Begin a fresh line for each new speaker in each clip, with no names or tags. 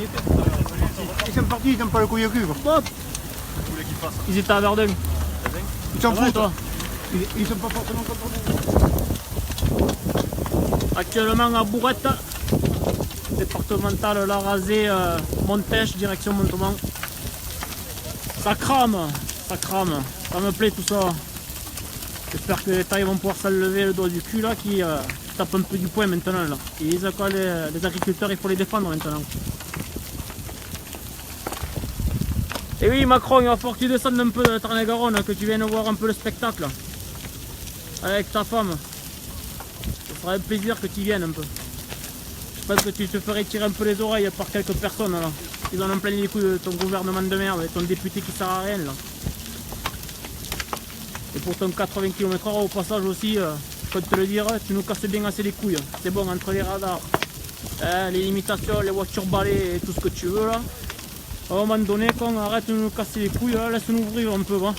y étaient tout à l'heure.
Ils sont partis, ils n'ont pas le couille au cul.
Hop,
Vous voulez qu'ils fassent
ils étaient à Verdun.
Ils s'en
Ça va,
foutent.
toi?
Ils sont pas forcément contre nous.
Actuellement à Bourrette, départementale La Rasée, Montèche, direction Montauban. Ça crame, ça me plaît tout ça. J'espère que les tailles vont pouvoir s'enlever le doigt du cul là qui tape un peu du poing maintenant là. Ils disent quoi les agriculteurs, il faut les défendre maintenant. Et oui Macron, il va falloir que tu descendes un peu de la Tarn-et-Garonne, que tu viennes voir un peu le spectacle avec ta femme. Ce sera un plaisir que tu viennes un peu. Je pense que tu te ferais tirer un peu les oreilles par quelques personnes là. Ils en ont plein les couilles de ton gouvernement de merde et ton député qui sert à rien là. Et pour ton 80 km/h au passage aussi, je peux te le dire, tu nous casses bien assez les couilles. C'est bon, entre les radars, les limitations, les voitures balais et tout ce que tu veux là. À un moment donné, quand on arrête de nous casser les couilles, laisse-nous ouvrir un peu. Hein.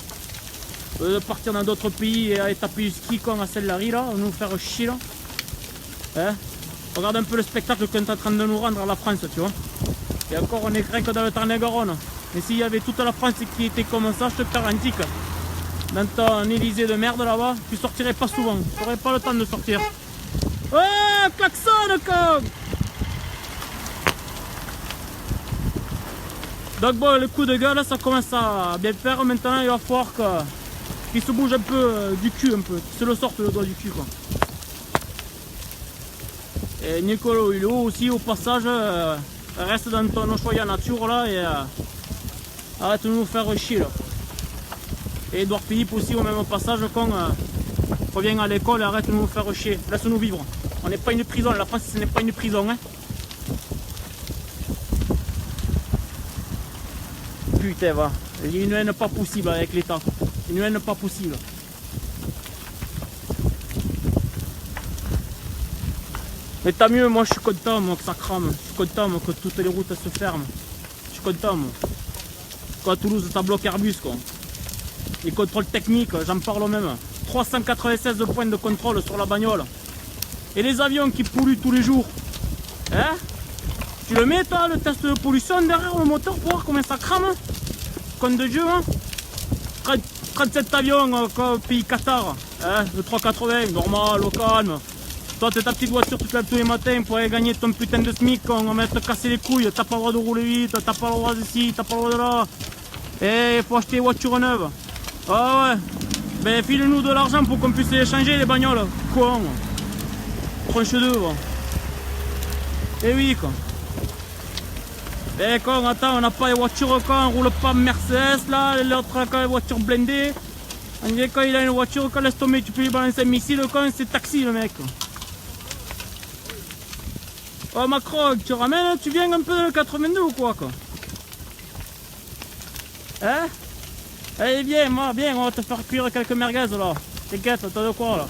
De partir dans d'autres pays et aller taper du ski quand à Celle-Larry là, nous faire chier là. Hein. Regarde un peu le spectacle qu'on est en train de nous rendre à la France, tu vois. Et encore, on est rien que dans le Tarn-et-Garonne. Mais s'il y avait toute la France qui était comme ça, je te garantis que dans ton Élysée de merde là-bas, tu sortirais pas souvent. Tu n'aurais pas le temps de sortir. Ouais, klaxonne, con! Donc bon, le coup de gueule, ça commence à bien faire. Maintenant, il va falloir qu'il se bouge un peu du cul, un peu. Qu'il se le sorte le doigt du cul, quoi. Et Nicolas Hulot aussi, au passage, reste dans ton choya nature là et arrête de nous faire chier là. Et Edouard Philippe aussi au même passage quand revient à l'école et arrête de nous faire chier. Laisse-nous vivre. On n'est pas une prison, la France ce n'est pas une prison. Hein. Putain va. Il y a une haine pas possible avec l'État. Une haine pas possible. Mais tant mieux, moi je suis content moi, que ça crame. Je suis content moi, que toutes les routes se ferment. Je suis content moi. Quoi, à Toulouse, ça bloque Airbus quoi. Les contrôles techniques, j'en parle même. 396 points de contrôle sur la bagnole. Et les avions qui polluent tous les jours. Hein? Tu le mets toi, le test de pollution derrière le moteur pour voir combien ça crame? Con de Dieu, hein? 37 avions pays Qatar. Hein? Le 380, normal, au calme. Toi, t'as ta petite voiture, tu te lèves tous les matins pour aller gagner ton putain de SMIC. On va te casser les couilles. T'as pas le droit de rouler vite, t'as pas le droit d'ici, t'as pas le droit de là. Et il faut acheter des voitures neuves. Ah ouais, ben file-nous de l'argent pour qu'on puisse les changer les bagnoles. Con. Tranche deux, va. Eh oui, quoi. Eh con, attends, on n'a pas les voitures, quand on roule pas Mercedes, là, l'autre, quand les voitures blindées. On dirait quand il a une voiture, quand laisse tomber, tu peux lui balancer un missile, quand c'est taxi, le mec. Oh Macron, tu ramènes, tu viens un peu dans le 82 ou quoi, quoi? Hein? Allez viens, moi, viens, on va te faire cuire quelques merguez là. T'inquiète, t'as de quoi là.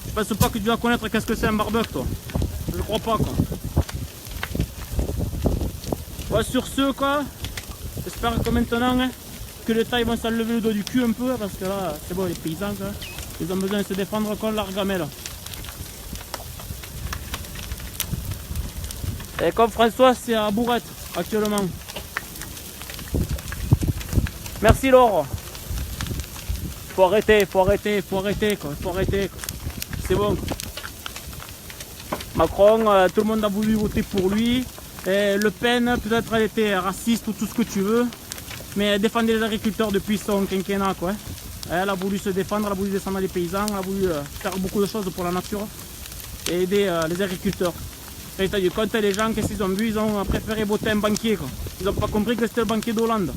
Je pense pas que tu vas connaître qu'est-ce que c'est un barbecue toi. Je crois pas quoi. Ouais, sur ce quoi, j'espère que maintenant hein, que les tailles vont s'enlever le dos du cul un peu parce que là c'est bon les paysans quoi, ils ont besoin de se défendre contre l'argamelle. Et comme François c'est à Bourrette actuellement. Merci Laure. Faut arrêter quoi. C'est bon. Macron, tout le monde a voulu voter pour lui. Et Le Pen, peut-être elle était raciste ou tout ce que tu veux. Mais elle défendait les agriculteurs depuis son quinquennat quoi. Elle a voulu se défendre, elle a voulu descendre les paysans, elle a voulu faire beaucoup de choses pour la nature. Et aider les agriculteurs. Et t'as du compte, les gens, qu'est-ce qu'ils ont vu? Ils ont préféré voter un banquier quoi. Ils n'ont pas compris que c'était le banquier d'Hollande.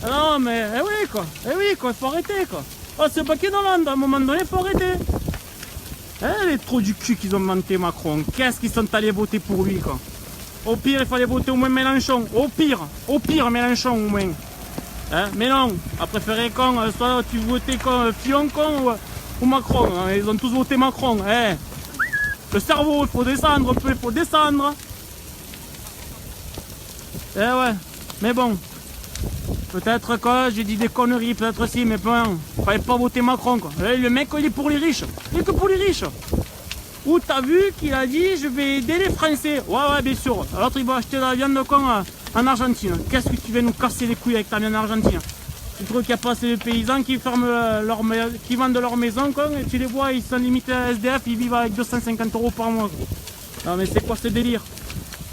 Non mais, eh oui quoi, il faut arrêter quoi. Oh c'est pas qui d'Hollande, à un moment donné il faut arrêter. Les trous du cul qu'ils ont monté Macron, qu'est-ce qu'ils sont allés voter pour lui quoi. Au pire il fallait voter au moins Mélenchon, au pire Mélenchon au moins. Hein? Mais non, à préférer quand, soit tu votais quand Fillon con ou Macron, hein? Ils ont tous voté Macron. Hein? Le cerveau il faut descendre un peu, il faut descendre. Eh ouais, mais bon. Peut-être que j'ai dit des conneries, peut-être si, mais bon, fallait pas voter Macron quoi. Le mec il est pour les riches, il est que pour les riches. Ou t'as vu qu'il a dit je vais aider les Français. Ouais, bien sûr. L'autre il va acheter de la viande en Argentine. Qu'est-ce que tu vas nous casser les couilles avec ta viande en Argentine? Tu trouves qu'il n'y a pas assez de paysans qui ferment qui vendent leur maison, quoi, et tu les vois, ils sont limite SDF, ils vivent avec 250 € par mois. Non mais c'est quoi ce délire?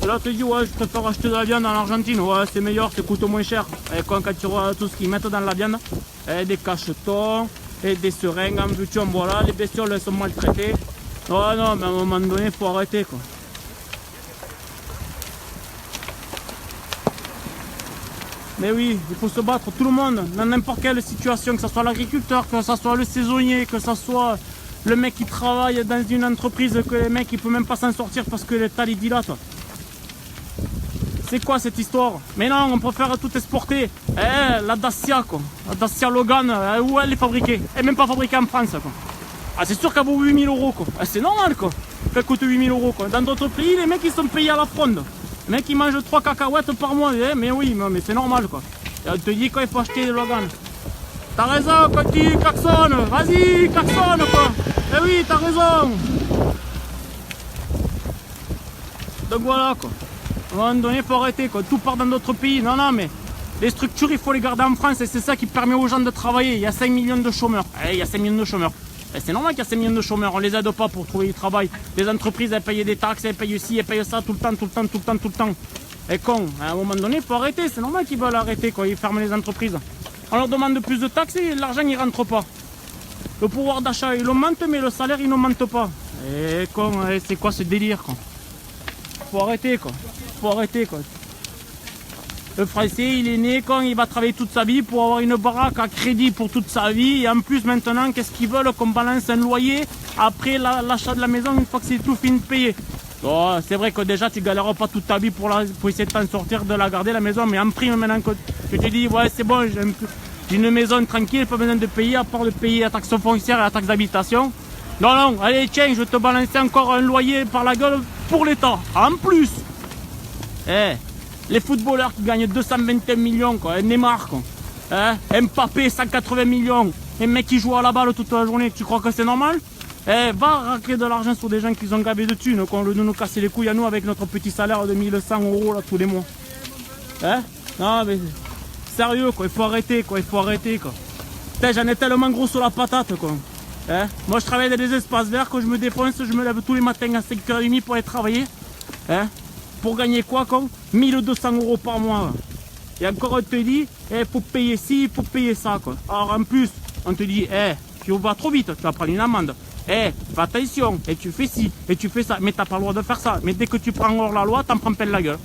Là tu te dis ouais je préfère acheter de la viande en Argentine, ouais c'est meilleur, ça coûte moins cher. Et quand tu vois tout ce qu'ils mettent dans la viande, des cachetons, et des seringues, en veux-tu, en voilà, les bestioles elles sont maltraitées. Ouais non mais à un moment donné il faut arrêter quoi. Mais oui, il faut se battre, tout le monde, dans n'importe quelle situation, que ce soit l'agriculteur, que ce soit le saisonnier, que ce soit le mec qui travaille dans une entreprise, que le mec il peut même pas s'en sortir parce que l'État il dilate. C'est quoi cette histoire? Mais non, on préfère tout exporter. La Dacia quoi, la Dacia Logan, où elle est fabriquée? Elle est même pas fabriquée en France quoi. Ah c'est sûr qu'elle vaut 8000 € quoi. C'est normal quoi, qu'elle coûte 8000 € quoi. Dans d'autres pays, les mecs ils sont payés à la fronde. Le mec il mange 3 cacahuètes par mois, mais oui, mais c'est normal quoi. Et on te dit quand il faut acheter des Logan. T'as raison quand tu klaxonnes, vas-y, klaxonne quoi. Eh oui, t'as raison. Donc voilà quoi. À un moment donné, il faut arrêter quoi. Tout part dans d'autres pays. Non, mais les structures, il faut les garder en France et c'est ça qui permet aux gens de travailler. Il y a 5 millions de chômeurs. Il y a 5 millions de chômeurs. C'est normal qu'il y a 5 millions de chômeurs, on les aide pas pour trouver du travail. Les entreprises, elles payent des taxes, elles payent ci, elles payent ça tout le temps. Et con, à un moment donné, il faut arrêter, c'est normal qu'ils veulent arrêter quand ils ferment les entreprises. On leur demande plus de taxes et l'argent il rentre pas. Le pouvoir d'achat il augmente mais le salaire il n'augmente pas. Et con, c'est quoi ce délire quoi? Faut arrêter quoi, Le Français, il est né quand il va travailler toute sa vie pour avoir une baraque à crédit pour toute sa vie. Et en plus, maintenant, qu'est-ce qu'ils veulent? Qu'on balance un loyer après l'achat de la maison une fois que c'est tout fini de payer. Oh, c'est vrai que déjà, tu galères pas toute ta vie pour essayer de t'en sortir, de la garder la maison. Mais en prime, maintenant que tu te dis, ouais, c'est bon, j'ai une maison tranquille, pas besoin de payer, à part de payer la taxe foncière et la taxe d'habitation. Non, allez, tiens, je vais te balancer encore un loyer par la gueule pour l'État. En plus. Les footballeurs qui gagnent 221 millions, quoi, Neymar, quoi. Mbappé, 180 millions. Les mecs qui jouent à la balle toute la journée, tu crois que c'est normal? Va racler de l'argent sur des gens qui ont gavé de thunes, qu'on veut nous casser les couilles à nous avec notre petit salaire de 1100 € là, tous les mois. Non, mais sérieux, quoi, il faut arrêter, quoi. Putain, j'en ai tellement gros sur la patate, quoi. Moi, je travaille dans des espaces verts, quand je me défonce, je me lève tous les matins à 5h30 pour aller travailler. Pour gagner quoi, con? 1200 € par mois. Et encore, on te dit, faut payer ci, faut payer ça, quoi. Alors, en plus, on te dit, tu vas trop vite, tu vas prendre une amende. Fais attention, et tu fais ci, et tu fais ça. Mais t'as pas le droit de faire ça. Mais dès que tu prends hors la loi, t'en prends plein la gueule.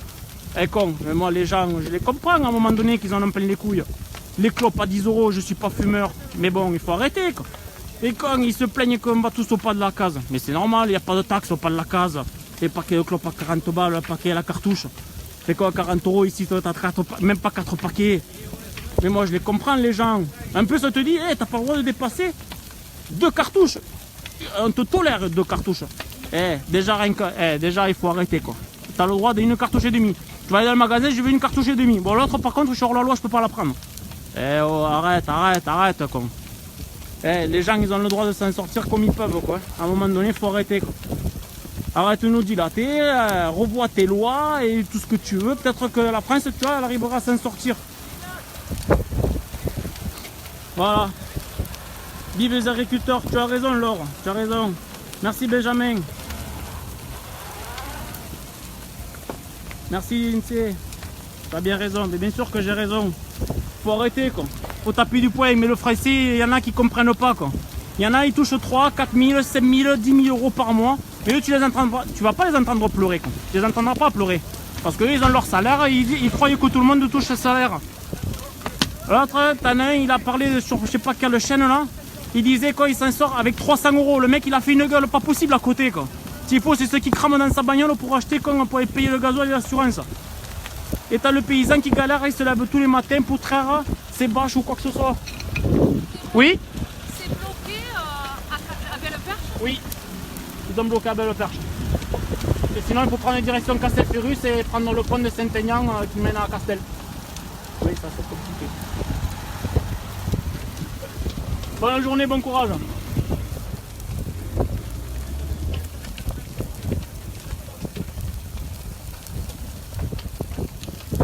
Con, mais moi, les gens, je les comprends à un moment donné qu'ils en ont plein les couilles. Les clopes à 10 €, je suis pas fumeur. Mais bon, il faut arrêter, quoi. Et quand ils se plaignent qu'on va tous au pas de la case. Mais c'est normal, il n'y a pas de taxe au pas de la case. Les paquets de clopes à 40 balles, le paquet à la cartouche. C'est quoi, 40 € ici, toi, t'as même pas 4 paquets. Mais moi, je les comprends, les gens. En plus, on te dit, t'as pas le droit de dépasser 2 cartouches. On te tolère 2 cartouches. Déjà, il faut arrêter, quoi. T'as le droit d'une cartouche et demie. Tu vas aller dans le magasin, je veux une cartouche et demie. Bon, l'autre, par contre, je suis hors la loi, je peux pas la prendre. Arrête, quoi. Les gens, ils ont le droit de s'en sortir comme ils peuvent, quoi. À un moment donné, il faut arrêter, quoi. Arrête de nous dilater, revois tes lois et tout ce que tu veux. Peut-être que la France, tu vois, elle arrivera à s'en sortir. Voilà. Vive les agriculteurs, tu as raison, Laure, tu as raison. Merci, Benjamin. Merci, Lindsay. Tu as bien raison, mais bien sûr que j'ai raison. Faut arrêter, quoi. Faut taper du poing, mais le français, il y en a qui comprennent pas, quoi. Il y en a, ils touchent 3, 4 000, 5 000, 10 000 € par mois. Mais eux, tu vas pas les entendre pleurer, quoi. Tu les entendras pas pleurer. Parce qu'eux, ils ont leur salaire, ils croyaient que tout le monde touche ce salaire. L'autre, t'en as un, il a parlé sur je sais pas quelle chaîne là. Il disait quoi, il s'en sort avec 300 €. Le mec, il a fait une gueule pas possible à côté, quoi. S'il faut, c'est ceux qui crament dans sa bagnole pour acheter, quoi, pour payer le gasoil et l'assurance. Et t'as le paysan qui galère, il se lève tous les matins pour traire ses bâches ou quoi que ce soit. Oui?
C'est bloqué à Belle-Perche?
Oui. Ils ont bloqué à Belle-Perche. Et sinon, il faut prendre la direction Castelferrus et prendre le pont de Saint-Aignan qui mène à Castel. Oui, ça c'est compliqué. Bonne journée, bon courage.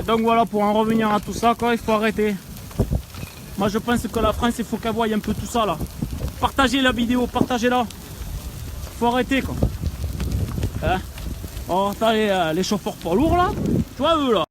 Donc voilà, pour en revenir à tout ça, quoi, il faut arrêter. Moi je pense que la France, il faut qu'elle voie un peu tout ça là. Partagez la vidéo, partagez-la. Il faut arrêter quoi. Hein? Oh, t'as les chauffeurs poids lourds là, tu vois eux là.